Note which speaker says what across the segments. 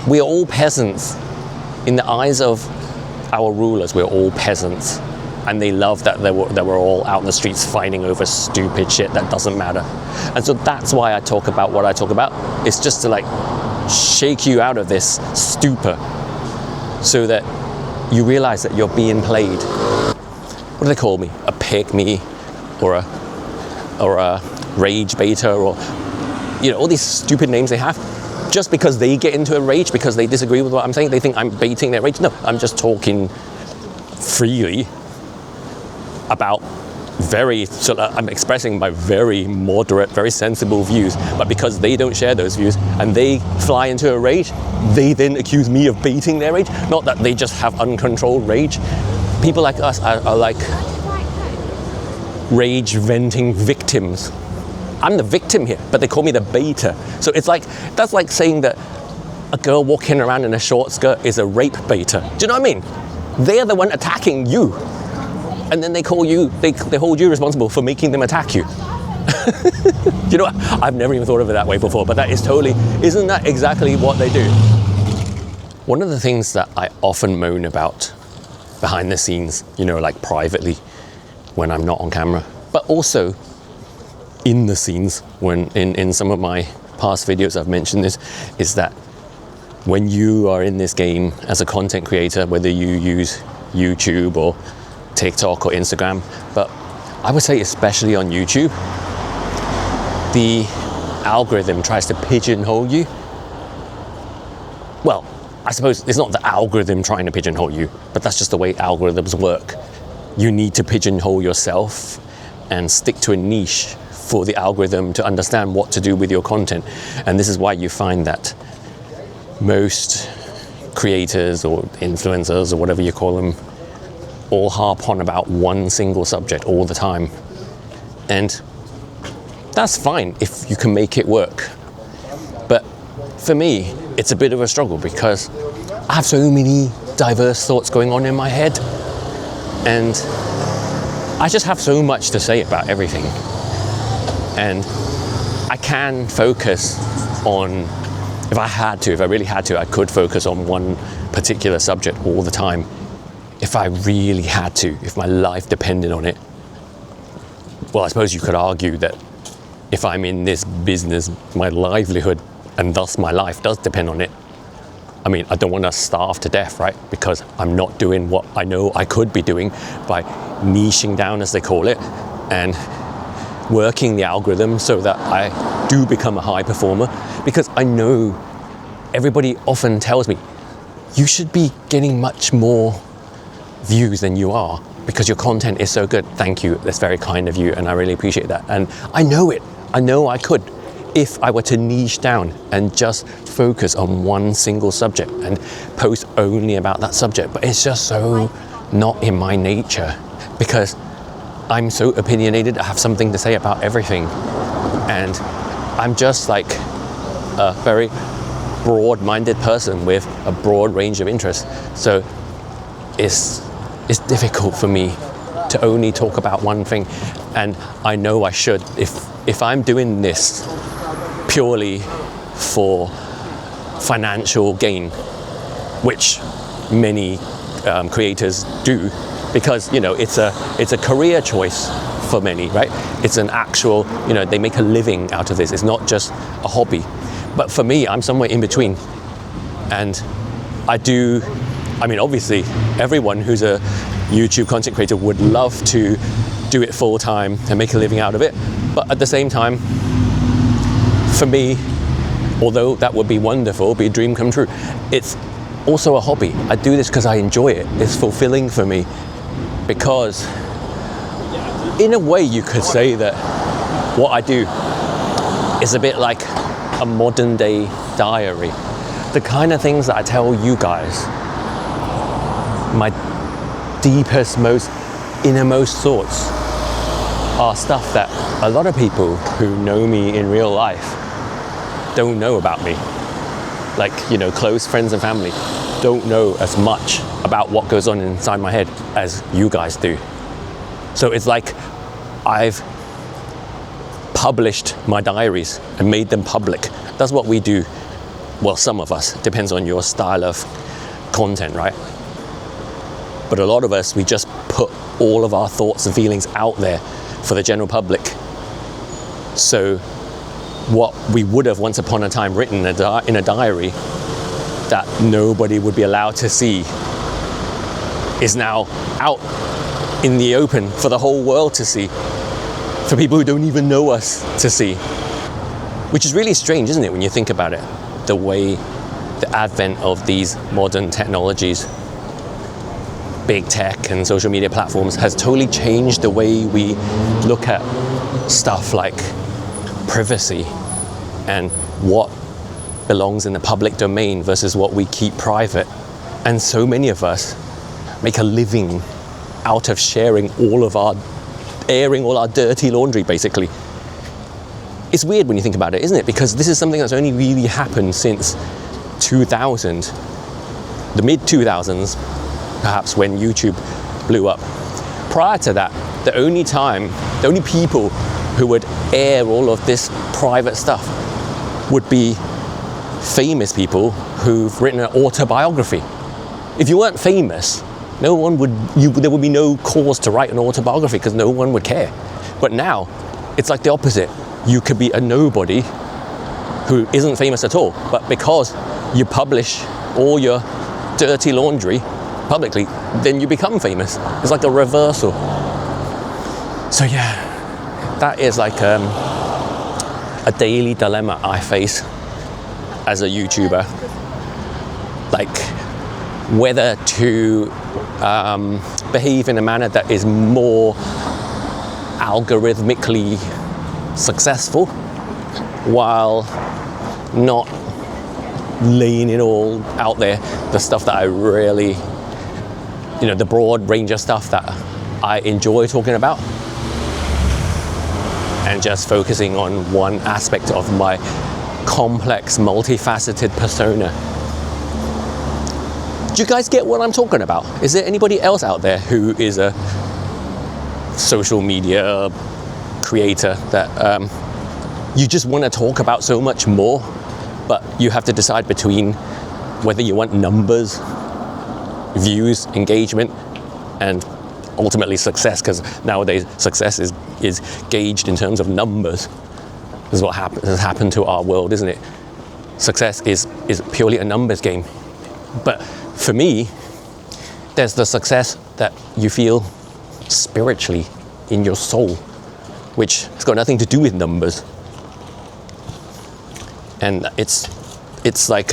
Speaker 1: we are all peasants. In the eyes of our rulers, we're all peasants. And they love that they were all out in the streets fighting over stupid shit that doesn't matter. And so that's why I talk about what I talk about. It's just to like shake you out of this stupor so that you realize that you're being played. What do they call me? A pygmy or a rage beta, or all these stupid names they have. Just because they get into a rage because they disagree with what I'm saying, they think I'm baiting their rage. No, I'm just talking freely about I'm expressing my very moderate, very sensible views, but because they don't share those views and they fly into a rage, they then accuse me of baiting their rage. Not that they just have uncontrolled rage. People like us are like rage venting victims. I'm the victim here, but they call me the baiter. So that's like saying that a girl walking around in a short skirt is a rape baiter. Do you know what I mean? They're the one attacking you. And then they hold you responsible for making them attack you. You know what? I've never even thought of it that way before, but that is isn't that exactly what they do? One of the things that I often moan about behind the scenes, like privately when I'm not on camera, but also in the scenes when in some of my past videos I've mentioned this, is that when you are in this game as a content creator, whether you use YouTube or TikTok or Instagram, but I would say especially on YouTube, the algorithm tries to pigeonhole you. Well, I suppose it's not the algorithm trying to pigeonhole you, but that's just the way algorithms work. You need to pigeonhole yourself and stick to a niche for the algorithm to understand what to do with your content. And this is why you find that most creators or influencers or whatever you call them all harp on about one single subject all the time. And that's fine if you can make it work. But for me, it's a bit of a struggle because I have so many diverse thoughts going on in my head. And I just have so much to say about everything. And I can focus on, if I really had to, I could focus on one particular subject all the time. If I really had to, if my life depended on it. Well, I suppose you could argue that if I'm in this business, my livelihood and thus my life does depend on it. I mean, I don't want to starve to death, right? Because I'm not doing what I know I could be doing by niching down, as they call it, and working the algorithm so that I do become a high performer. Because I know everybody often tells me, you should be getting much more views than you are because your content is so good. Thank you, that's very kind of you, and I really appreciate that. And I know it, I know I could if I were to niche down and just focus on one single subject and post only about that subject, but it's just so not in my nature because I'm so opinionated. I have something to say about everything, and I'm just like a very broad-minded person with a broad range of interests. So it's difficult for me to only talk about one thing, and I know I should. If I'm doing this purely for financial gain, which many creators do, because it's a career choice for many, right? It's an actual, they make a living out of this. It's not just a hobby. But for me, I'm somewhere in between, and obviously, everyone who's a YouTube content creator would love to do it full time and make a living out of it. But at the same time, for me, although that would be wonderful, be a dream come true, it's also a hobby. I do this because I enjoy it. It's fulfilling for me because, in a way, you could say that what I do is a bit like a modern day diary. The kind of things that I tell you guys, my deepest, most innermost thoughts, are stuff that a lot of people who know me in real life don't know about me. Like, close friends and family don't know as much about what goes on inside my head as you guys do. So it's like I've published my diaries and made them public. That's what we do Well, some of us, depends on your style of content, right? But a lot of us, we just put all of our thoughts and feelings out there for the general public. So what we would have once upon a time written in a diary that nobody would be allowed to see is now out in the open for the whole world to see, for people who don't even know us to see. Which is really strange, isn't it, when you think about it? The way the advent of these modern technologies, big tech and social media platforms, has totally changed the way we look at stuff like privacy and what belongs in the public domain versus what we keep private. And so many of us make a living out of airing all our dirty laundry, basically. It's weird when you think about it, isn't it? Because this is something that's only really happened since 2000, the mid-2000s, perhaps, when YouTube blew up. Prior to that, the only people who would air all of this private stuff would be famous people who've written an autobiography. If you weren't famous, there would be no cause to write an autobiography because no one would care. But now, it's like the opposite. You could be a nobody who isn't famous at all, but because you publish all your dirty laundry publicly, then you become famous. It's like a reversal. So yeah, that is like a daily dilemma I face as a YouTuber. Like whether to behave in a manner that is more algorithmically successful while not laying it all out there, the stuff that I really, the broad range of stuff that I enjoy talking about, and just focusing on one aspect of my complex, multifaceted persona. Do you guys get what I'm talking about? Is there anybody else out there who is a social media creator that you just want to talk about so much more, but you have to decide between whether you want numbers, views, engagement, and ultimately success, because nowadays success is gauged in terms of numbers. This is what has happened to our world, isn't it? Success is purely a numbers game. But for me, there's the success that you feel spiritually in your soul, which has got nothing to do with numbers. And it's like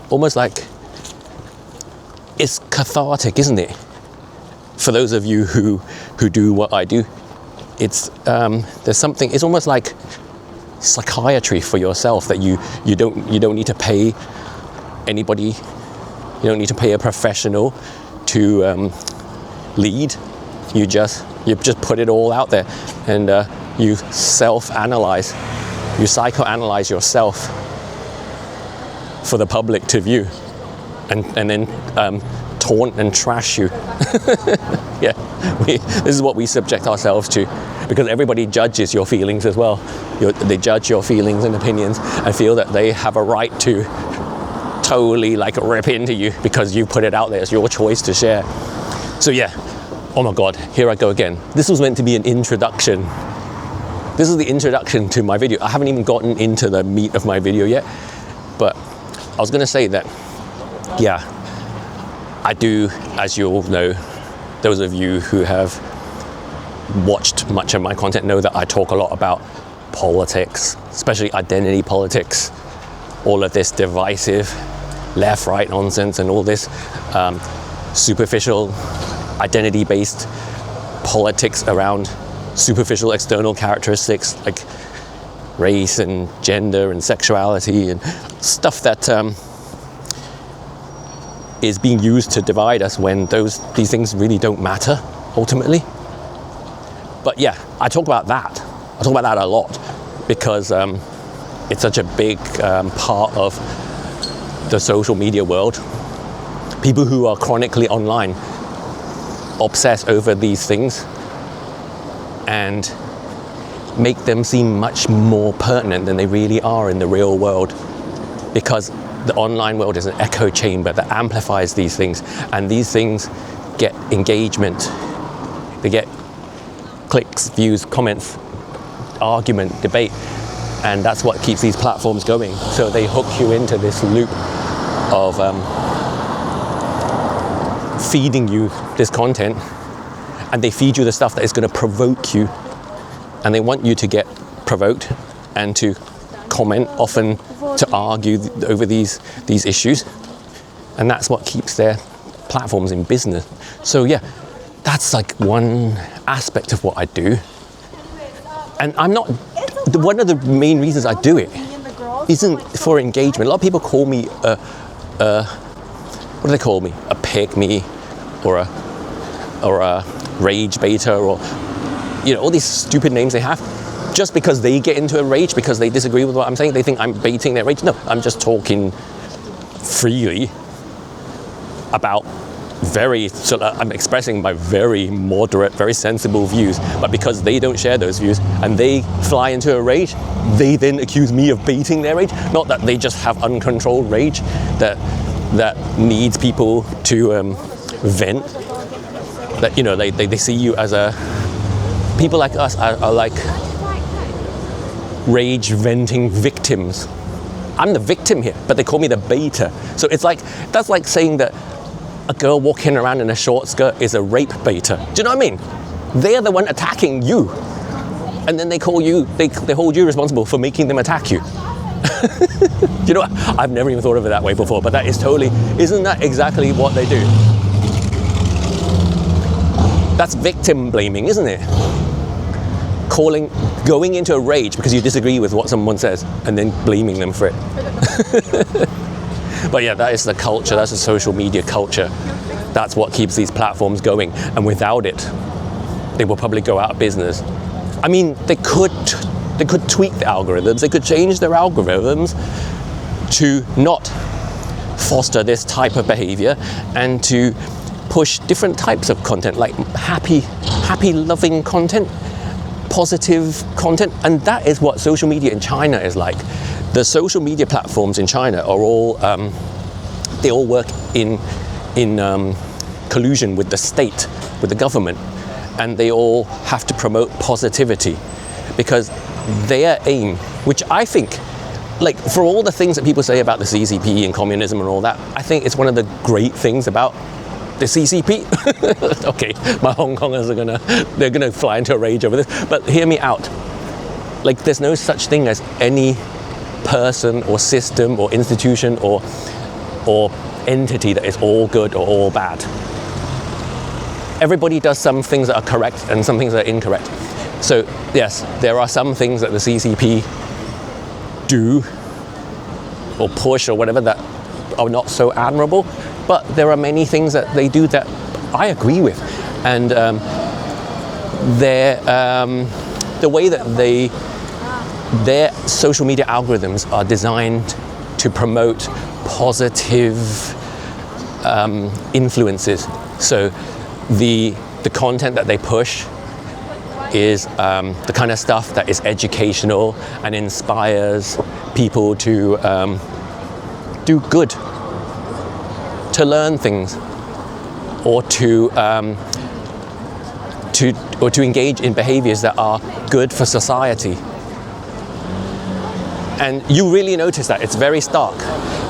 Speaker 1: almost like it's cathartic, isn't it? For those of you who do what I do, it's there's something. It's almost like psychiatry for yourself, that you don't need to pay anybody. You don't need to pay a professional to lead. You just put it all out there, and you self-analyze, you psychoanalyze yourself for the public to view, and then taunt and trash you. Yeah, this is what we subject ourselves to, because everybody judges your feelings as well. They judge your feelings and opinions and feel that they have a right to totally like rip into you because you put it out there. It's your choice to share. So yeah, oh my God, here I go again. This was meant to be an introduction. This is the introduction to my video. I haven't even gotten into the meat of my video yet, but I was gonna say that, yeah, I do, as you all know, those of you who have watched much of my content know that I talk a lot about politics, especially identity politics, all of this divisive left-right nonsense and all this superficial identity-based politics around superficial external characteristics like race and gender and sexuality and stuff that is being used to divide us when these things really don't matter ultimately. But yeah, I talk about that. I talk about that a lot because it's such a big part of the social media world. People who are chronically online obsess over these things and make them seem much more pertinent than they really are in the real world, because the online world is an echo chamber that amplifies these things, and these things get engagement, they get clicks, views, comments, argument, debate, and that's what keeps these platforms going. So they hook you into this loop of feeding you this content, and they feed you the stuff that is going to provoke you, and they want you to get provoked and to comment, often to argue over these issues, and that's what keeps their platforms in business. So yeah, that's like one aspect of what I do, and I'm not, one of the main reasons I do it isn't for engagement. A lot of people call me what do they call me? A pygmy, or a rage baiter, or all these stupid names they have, just because they get into a rage because they disagree with what I'm saying. They think I'm baiting their rage. No, I'm just talking freely about I'm expressing my very moderate, very sensible views, but because they don't share those views and they fly into a rage, they then accuse me of baiting their rage. Not that they just have uncontrolled rage that needs people to vent. That they see you as people like us are like rage venting victims. I'm the victim here, but they call me the baiter. So that's like saying that a girl walking around in a short skirt is a rape baiter. Do you know what I mean? They're the one attacking you, and then they hold you responsible for making them attack you. You know what? I've never even thought of it that way before, but isn't that exactly what they do? That's victim blaming, isn't it? Going into a rage because you disagree with what someone says and then blaming them for it. But yeah, that is the culture, that's the social media culture. That's what keeps these platforms going, and without it, they will probably go out of business. I mean, they could tweak the algorithms, they could change their algorithms to not foster this type of behavior and to push different types of content, like happy, loving content, positive content, and that is what social media in China is like. The social media platforms in China are all, they all work in collusion with the state, with the government, and they all have to promote positivity because their aim, which I think, like for all the things that people say about the CCP and communism and all that, I think it's one of the great things about the CCP. Okay, my Hong Kongers they're gonna fly into a rage over this, but hear me out. Like there's no such thing as any person or system or institution or entity that is all good or all bad. Everybody does some things that are correct and some things that are incorrect. So yes, there are some things that the CCP do or push or whatever that are not so admirable, but there are many things that they do that I agree with, and the way that their social media algorithms are designed to promote positive influences. So the content that they push is the kind of stuff that is educational and inspires people to do good, to learn things, or to engage in behaviors that are good for society. And you really notice that it's very stark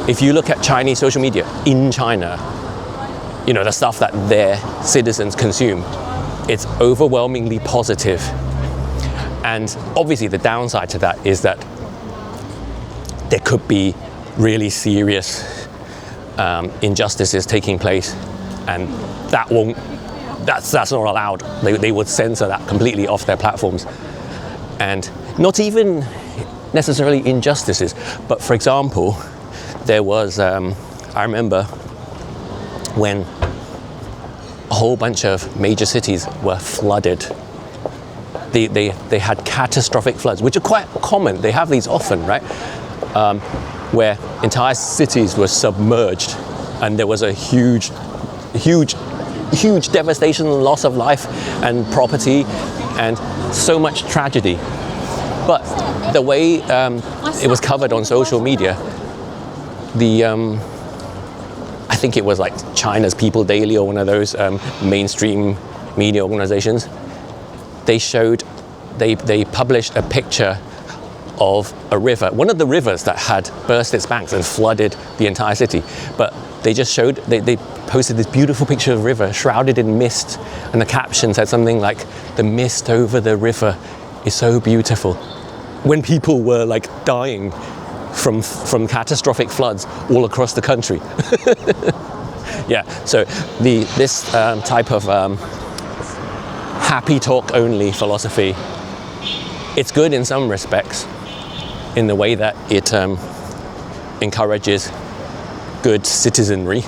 Speaker 1: if you look at Chinese social media in China. The stuff that their citizens consume, it's overwhelmingly positive. And obviously the downside to that is that there could be really serious injustices taking place, and that's not allowed. They would censor that completely off their platforms. And not even necessarily injustices, but for example, there was, I remember when a whole bunch of major cities were flooded. They had catastrophic floods, which are quite common. They have these often, right? Where entire cities were submerged, and there was a huge devastation, loss of life and property, and so much tragedy. But the way it was covered on social media, I think it was like China's People Daily or one of those mainstream media organizations. They published a picture of a river, one of the rivers that had burst its banks and flooded the entire city. But they posted this beautiful picture of a river shrouded in mist, and the caption said something like, "The mist over the river is so beautiful," when people were like dying from catastrophic floods all across the country. Yeah, so this type of happy talk only philosophy, it's good in some respects, in the way that it encourages good citizenry,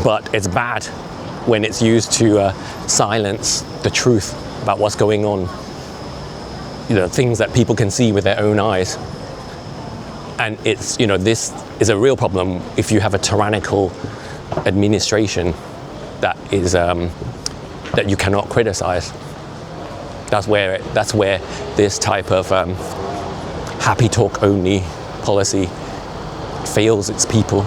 Speaker 1: but it's bad when it's used to silence the truth about what's going on, things that people can see with their own eyes. And it's, this is a real problem if you have a tyrannical administration that is that you cannot criticize. That's where this type of happy talk only policy fails its people.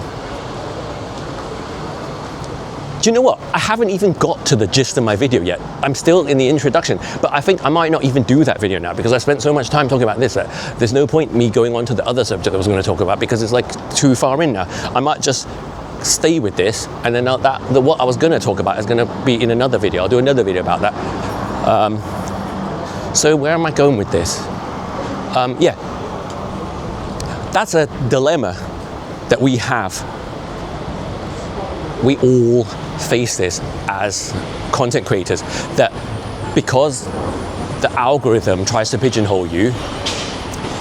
Speaker 1: Do you know what? I haven't even got to the gist of my video yet. I'm still in the introduction, but I think I might not even do that video now because I spent so much time talking about this that there's no point me going on to the other subject I was going to talk about because it's like too far in now. I might just stay with this, and then what I was going to talk about is going to be in another video. I'll do another video about that. So where am I going with this? Yeah, that's a dilemma that we have. We all face this as content creators, that because the algorithm tries to pigeonhole you,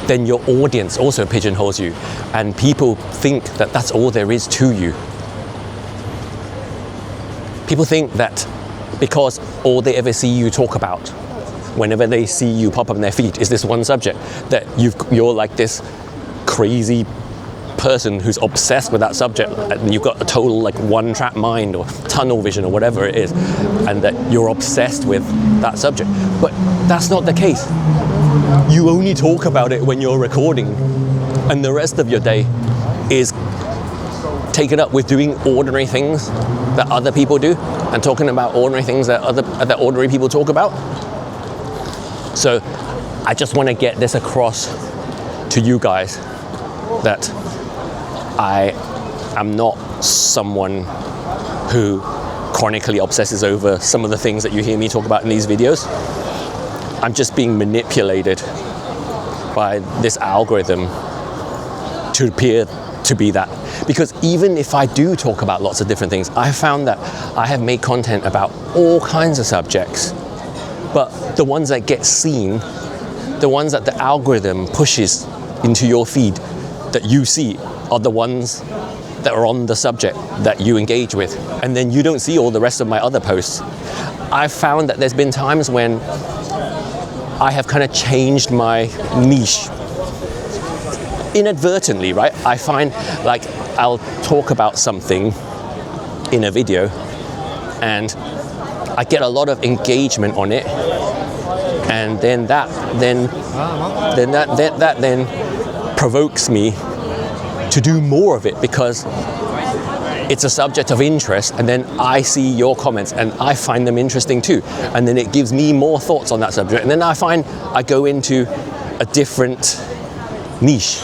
Speaker 1: then your audience also pigeonholes you, and people think that that's all there is to you. People think that because all they ever see you talk about, whenever they see you pop up in their feed, is this one subject, that you're like this crazy person who's obsessed with that subject, and you've got a total like one-track mind or tunnel vision or whatever it is, and that you're obsessed with that subject. But that's not the case. You only talk about it when you're recording, and the rest of your day is taken up with doing ordinary things that other people do and talking about ordinary things that ordinary people talk about. So I just want to get this across to you guys that I am not someone who chronically obsesses over some of the things that you hear me talk about in these videos. I'm just being manipulated by this algorithm to appear to be that. Because even if I do talk about lots of different things, I found that I have made content about all kinds of subjects, but the ones that get seen, the ones that the algorithm pushes into your feed that you see, are the ones that are on the subject that you engage with, and then you don't see all the rest of my other posts. I've found that there's been times when I have kind of changed my niche inadvertently, right? I find like I'll talk about something in a video and I get a lot of engagement on it, and then that provokes me to do more of it because it's a subject of interest, and then I see your comments and I find them interesting too, and then it gives me more thoughts on that subject, and then I find I go into a different niche,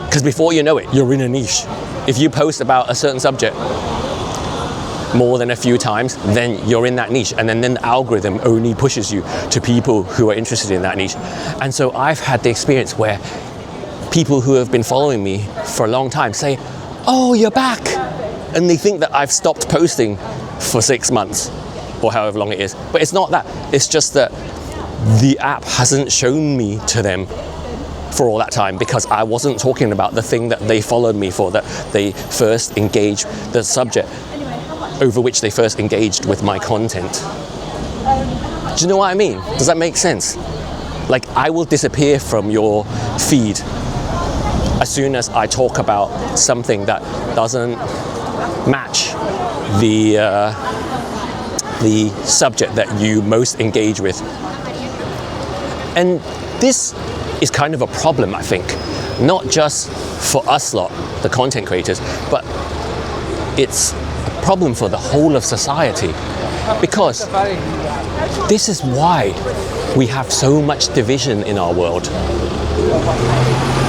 Speaker 1: because before you know it, you're in a niche. If you post about a certain subject more than a few times, then you're in that niche, and then the algorithm only pushes you to people who are interested in that niche. And so I've had the experience where people who have been following me for a long time say, "Oh, you're back," and they think that I've stopped posting for 6 months or however long it is. But it's not that. It's just that the app hasn't shown me to them for all that time because I wasn't talking about the thing that they followed me for, that they first engaged, the subject over which they first engaged with my content. Do you know what I mean? Does that make sense? Like, I will disappear from your feed as soon as I talk about something that doesn't match the subject that you most engage with. And this is kind of a problem, I think. not just for us lot, the content creators, but it's a problem for the whole of society. Because this is why we have so much division in our world.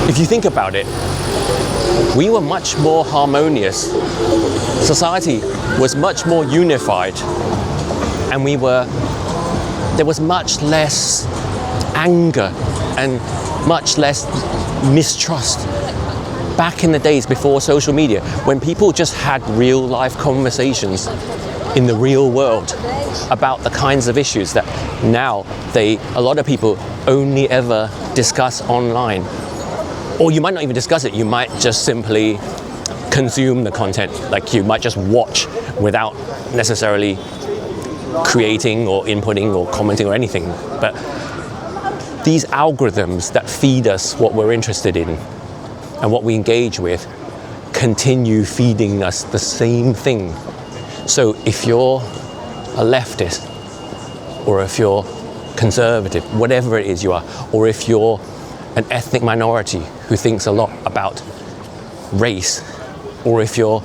Speaker 1: If you think about it, we were much more harmonious. Society was much more unified, and there was much less anger and much less mistrust. Back in the days before social media, when people just had real life conversations in the real world about the kinds of issues that now a lot of people only ever discuss online. Or you might not even discuss it, you might just simply consume the content, like you might just watch without necessarily creating or inputting or commenting or anything. But these algorithms that feed us what we're interested in and what we engage with continue feeding us the same thing. So if you're a leftist, or if you're conservative, whatever it is you are, or if you're an ethnic minority who thinks a lot about race, or if you're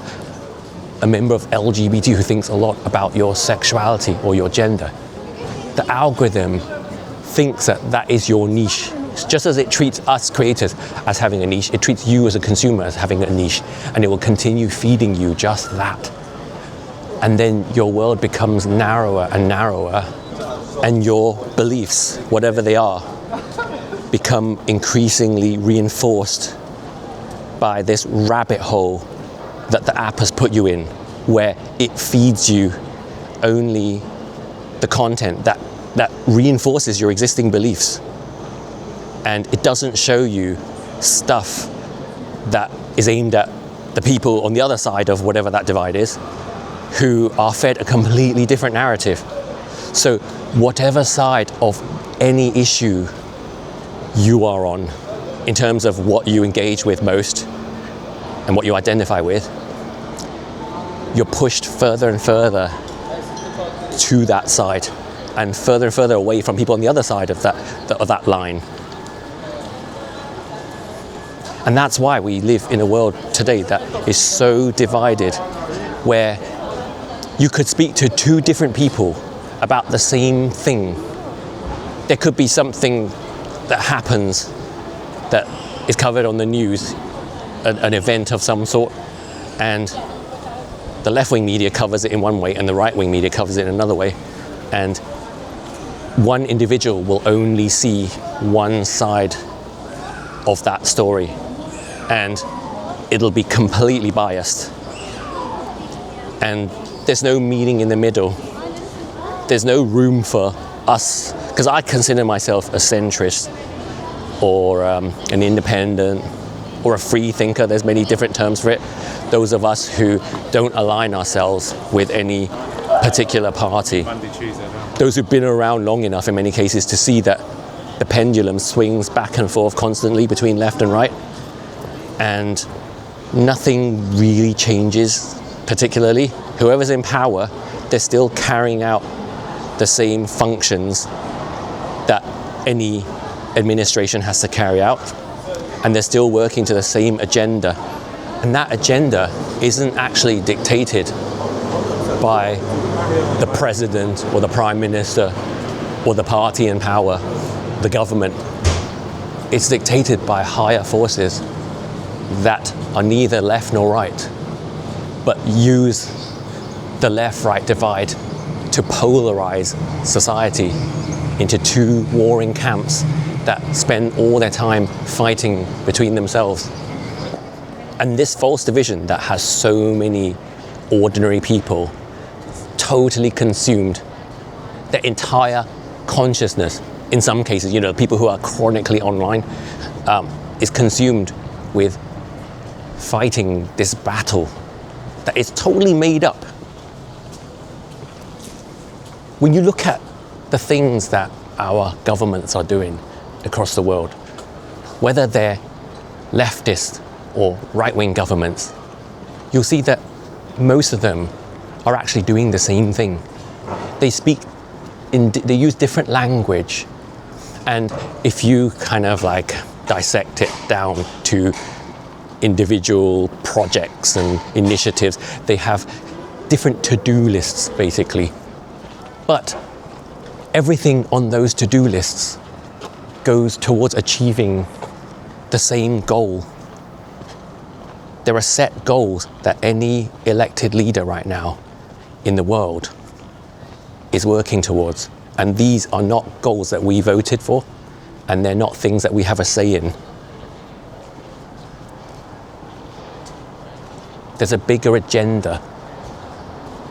Speaker 1: a member of LGBT who thinks a lot about your sexuality or your gender, the algorithm thinks that that is your niche. Just as it treats us creators as having a niche, it treats you as a consumer as having a niche, and it will continue feeding you just that. And then your world becomes narrower and narrower, and your beliefs, whatever they are, become increasingly reinforced by this rabbit hole that the app has put you in, where it feeds you only the content that reinforces your existing beliefs. And it doesn't show you stuff that is aimed at the people on the other side of whatever that divide is, who are fed a completely different narrative. So whatever side of any issue you are on, in terms of what you engage with most and what you identify with, you're pushed further and further to that side, and further away from people on the other side of that line. And that's why we live in a world today that is so divided, where you could speak to two different people about the same thing. There could be something that happens that is covered on the news, an event of some sort, and the left-wing media covers it in one way and the right-wing media covers it in another way. And one individual will only see one side of that story, and it'll be completely biased. And there's no meeting in the middle. There's no room for us, because I consider myself a centrist, or an independent, or a free thinker. There's many different terms for it. Those of us who don't align ourselves with any particular party. Those who've been around long enough in many cases to see that the pendulum swings back and forth constantly between left and right, and nothing really changes particularly. Whoever's in power, they're still carrying out the same functions that any administration has to carry out, and they're still working to the same agenda. And that agenda isn't actually dictated by the president or the prime minister or the party in power, the government. It's dictated by higher forces that are neither left nor right, but use the left-right divide to polarize society into two warring camps that spend all their time fighting between themselves. And this false division that has so many ordinary people totally consumed, their entire consciousness, in some cases, people who are chronically online, is consumed with fighting this battle that is totally made up. When you look at the things that our governments are doing across the world, whether they're leftist or right-wing governments, you'll see that most of them are actually doing the same thing. They use different language, and if you kind of dissect it down to individual projects and initiatives. They have different to-do lists, basically. But everything on those to-do lists goes towards achieving the same goal. There are set goals that any elected leader right now in the world is working towards. And these are not goals that we voted for, and they're not things that we have a say in. There's a bigger agenda.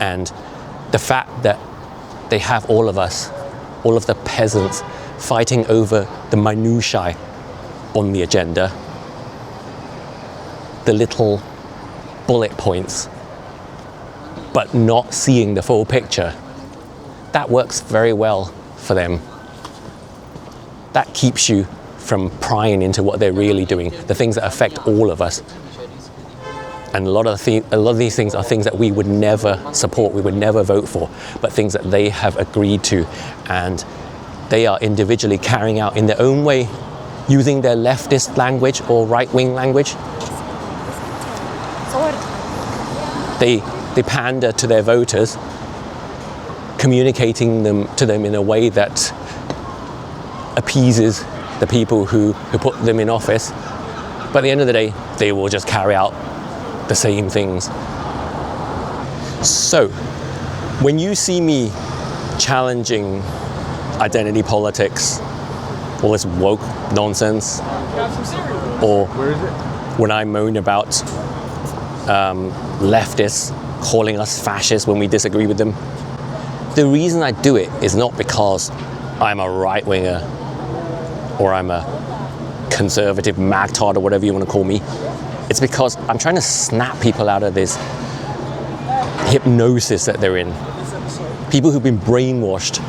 Speaker 1: And the fact that they have all of us, all of the peasants, fighting over the minutiae on the agenda, the little bullet points, but not seeing the full picture, that works very well for them. That keeps you from prying into what they're really doing, the things that affect all of us. And a lot of these things are things that we would never support, we would never vote for, but things that they have agreed to, and they are individually carrying out in their own way, using their leftist language or right-wing language. They pander to their voters, communicating to them in a way that appeases the people who put them in office. But at the end of the day, they will just carry out the same things. So, when you see me challenging identity politics, all this woke nonsense, or when I moan about leftists calling us fascists when we disagree with them, the reason I do it is not because I'm a right-winger or I'm a conservative magtard or whatever you want to call me. It's because I'm trying to snap people out of this hypnosis that they're in. People who've been brainwashed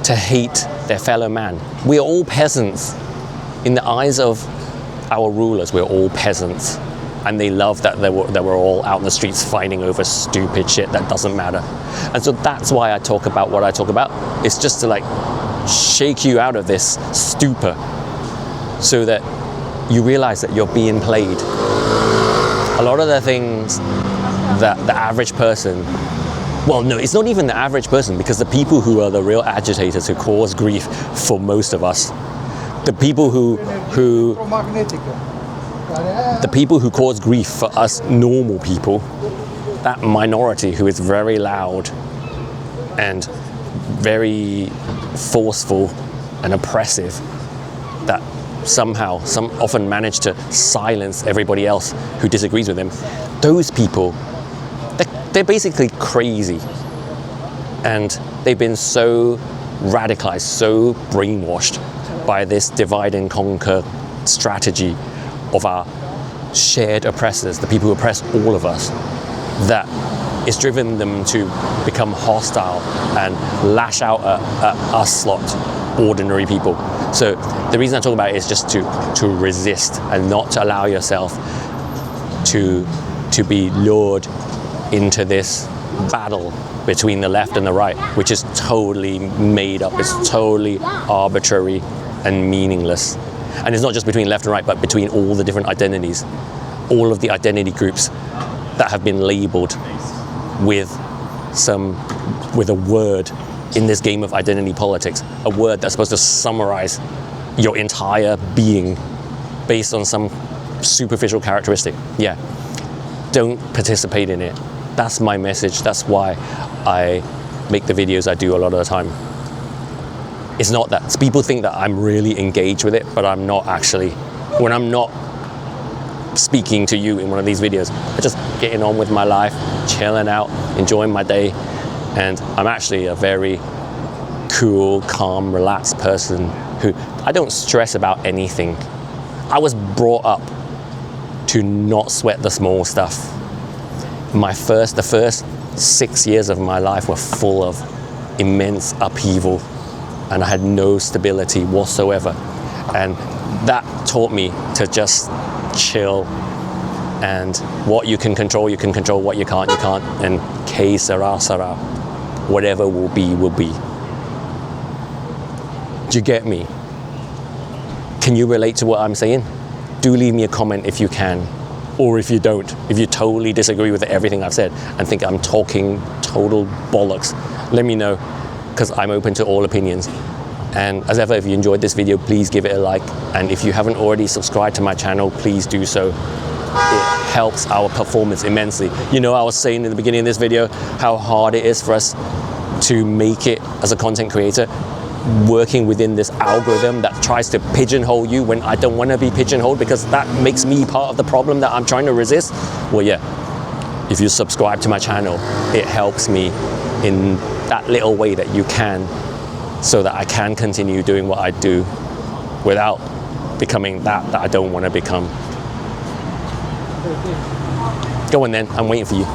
Speaker 1: to hate their fellow man. We are all peasants. In the eyes of our rulers, we're all peasants. And they love that we're all out in the streets fighting over stupid shit that doesn't matter. And so that's why I talk about what I talk about. It's just to like shake you out of this stupor so that you realize that you're being played. A lot of the things that the average person, well, no, it's not even the average person, because the people who are the real agitators who cause grief for most of us, the people who cause grief for us normal people, that minority who is very loud and very forceful and oppressive, that somehow often manage to silence everybody else who disagrees with them, those people, they're basically crazy. And they've been so radicalized, so brainwashed by this divide and conquer strategy of our shared oppressors, the people who oppress all of us, that it's driven them to become hostile and lash out at us lot, ordinary people. So the reason I talk about it is just to resist and not to allow yourself to be lured into this battle between the left and the right, which is totally made up, it's totally arbitrary and meaningless. And it's not just between left and right, but between all the different identities, all of the identity groups that have been labeled with a word in this game of identity politics, a word that's supposed to summarize your entire being based on some superficial characteristic. Yeah, don't participate in it. That's my message. That's why I make the videos I do a lot of the time. It's not that people think that I'm really engaged with it, but I'm not actually. When I'm not speaking to you in one of these videos, I'm just getting on with my life, chilling out, enjoying my day, and I'm actually a very cool, calm, relaxed person who I don't stress about anything. I was brought up to not sweat the small stuff. The first 6 years of my life were full of immense upheaval, and I had no stability whatsoever. And that taught me to just chill, and what you can control, what you can't, and que sera, sera. Whatever will be, will be. Do you get me? Can you relate to what I'm saying? Do leave me a comment if you can, or if you don't, if you totally disagree with everything I've said and think I'm talking total bollocks, let me know, because I'm open to all opinions. And as ever, if you enjoyed this video, please give it a like. And if you haven't already subscribed to my channel, please do so. It helps our performance immensely. You know, I was saying in the beginning of this video how hard it is for us to make it as a content creator, working within this algorithm that tries to pigeonhole you when I don't want to be pigeonholed, because that makes me part of the problem that I'm trying to resist. Well, yeah, if you subscribe to my channel, it helps me in that little way that you can, so that I can continue doing what I do without becoming that I don't want to become. Go on then, I'm waiting for you.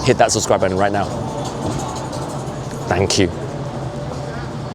Speaker 1: Hit that subscribe button right now. Thank you.